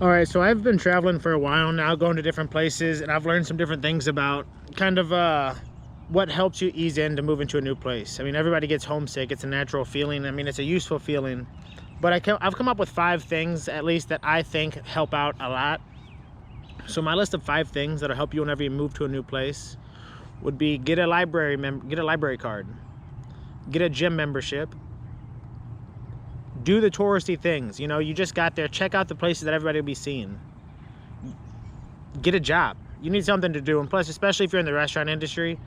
All right, so I've been traveling for a while now, going to different places, and I've learned some different things about kind of what helps you ease in to move into a new place. I mean, everybody gets homesick. It's a natural feeling. I mean, it's a useful feeling. But I've come up with 5 things, at least, that I think help out a lot. So my list of 5 things that'll help you whenever you move to a new place would be get a library card, get a gym membership, do the touristy things. You know, you just got there, check out the places that everybody will be seeing. Get a job. You need something to do. And plus, especially if you're in the restaurant industry,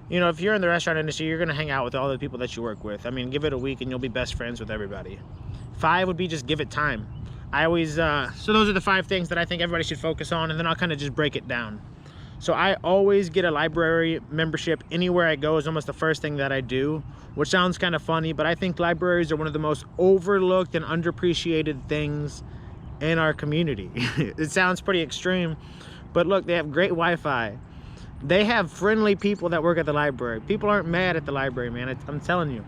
you know, if you're in the restaurant industry, you're going to hang out with all the people that you work with. I mean, give it a week and you'll be best friends with everybody. 5 would be just give it time. I always, so those are the 5 things that I think everybody should focus on, and then I'll kind of just break it down. So I always get a library membership anywhere I go. Is almost the first thing that I do, which sounds kind of funny, but I think libraries are one of the most overlooked and underappreciated things in our community. It sounds pretty extreme, but look, they have great Wi-Fi. They have friendly people that work at the library. People aren't mad at the library, man. I'm telling you.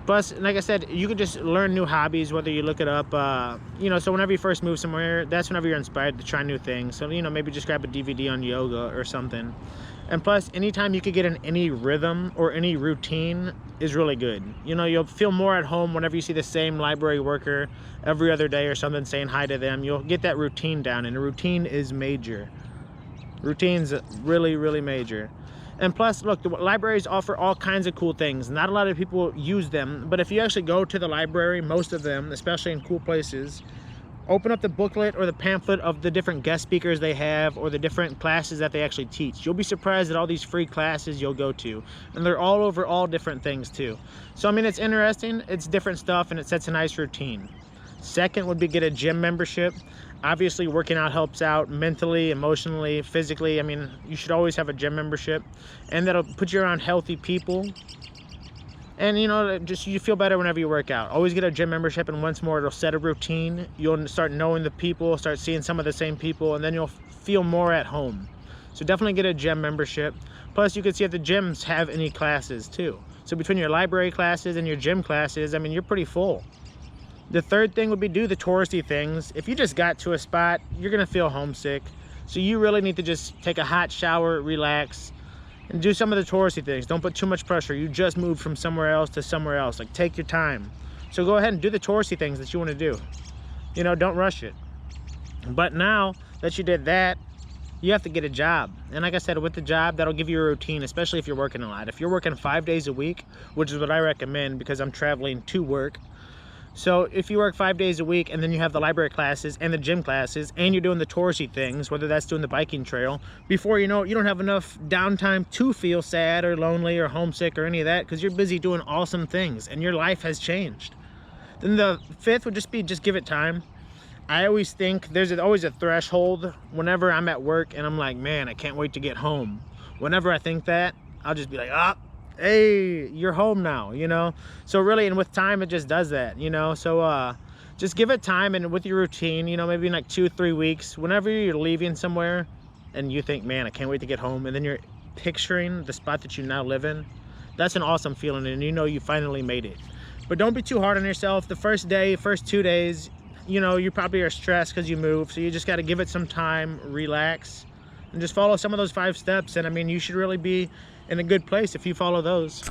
Plus, like I said, you could just learn new hobbies, whether you look it up, you know, so whenever you first move somewhere, that's whenever you're inspired to try new things. So, you know, maybe just grab a DVD on yoga or something. And plus, anytime you could get in any rhythm or any routine is really good. You know, you'll feel more at home whenever you see the same library worker every other day or something, saying hi to them. You'll get that routine down, and a routine is major. Routine's really, really major. And plus, look, the libraries offer all kinds of cool things. Not a lot of people use them, but if you actually go to the library, most of them, especially in cool places, open up the booklet or the pamphlet of the different guest speakers they have or the different classes that they actually teach. You'll be surprised at all these free classes you'll go to. And they're all over all different things too. So, I mean, it's interesting, it's different stuff, and it sets a nice routine. Second would be get a gym membership. Obviously, working out helps out mentally, emotionally, physically. I mean, you should always have a gym membership, and that'll put you around healthy people. And, you know, just you feel better whenever you work out. Always get a gym membership, and once more, it'll set a routine. You'll start knowing the people, start seeing some of the same people, and then you'll feel more at home. So definitely get a gym membership. Plus, you can see if the gyms have any classes too. So between your library classes and your gym classes, I mean, you're pretty full. The third thing would be do the touristy things. If you just got to a spot, you're gonna feel homesick. So you really need to just take a hot shower, relax, and do some of the touristy things. Don't put too much pressure. You just moved from somewhere else to somewhere else. Like, take your time. So go ahead and do the touristy things that you wanna do. You know, don't rush it. But now that you did that, you have to get a job. And like I said, with the job, that'll give you a routine, especially if you're working a lot. If you're working 5 days a week, which is what I recommend because I'm traveling to work. So if you work 5 days a week and then you have the library classes and the gym classes and you're doing the touristy things, whether that's doing the biking trail, before you know it, you don't have enough downtime to feel sad or lonely or homesick or any of that because you're busy doing awesome things and your life has changed. Then the 5th would just be just give it time. I always think there's always a threshold whenever I'm at work and I'm like, man, I can't wait to get home. Whenever I think that, I'll just be like, hey, you're home now, you know? So really, and with time, it just does that, you know? So just give it time, and with your routine, you know, maybe in like 2-3 weeks, whenever you're leaving somewhere and you think, man, I can't wait to get home, and then you're picturing the spot that you now live in, that's an awesome feeling, and you know you finally made it. But don't be too hard on yourself. The first day, first 2 days, you know, you probably are stressed because you moved, so you just got to give it some time, relax, and just follow some of those 5 steps, and I mean, you should really be in a good place if you follow those.